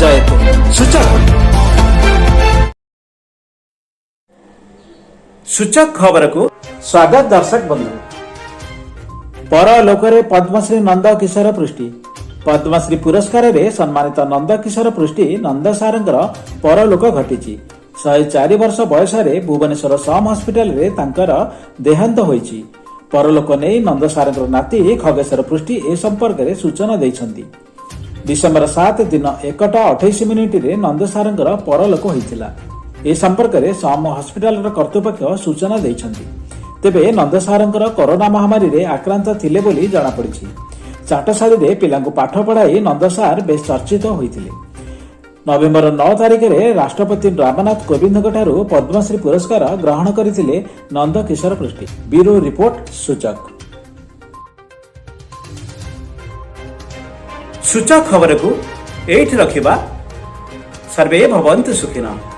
जयते सूचक। सूचक खबर को स्वागत दर्शक बंधु। परलोक पद्मश्री नंद किशोर पृष्टि पद्मश्री पुरस्कार रे सम्मानित नंद किशोर पृष्टि नंद सारंगर परलोक घटी 104 वर्ष बयस भुवनेश्वर सम हॉस्पिटल रे तांकर देहांत होईची। परलोक नहीं नंद सारंगर नाती खगेश्वर पृष्टि ए संपर्क में सूचना देइछंती। डिसेम्बर 7 दिन 1:28 रे नंद सारंगर परलोक होइतिला। ए संपर्क में सम हॉस्पिटल कर्तृपक्ष सूचना देइछंती। तेबे नंद सारंगर कोरोना महामारी रे आक्रांत थिले बोली जणा पड़िछि। चाटशाली रे पिलांकु पाठ पढ़ाई नंद सार बेस चर्चित होइतिले। नवेम्बर 9 तारिख रे राष्ट्रपति रामनाथ कोविंद ठारू पद्मश्री पुरस्कार ग्रहण करथिले नंद किशोर पृष्टि। ब्यूरो रिपोर्ट सूचक। सूचक खबर को एठी रखिबा। सर्वे भवन्तु सुखिनः।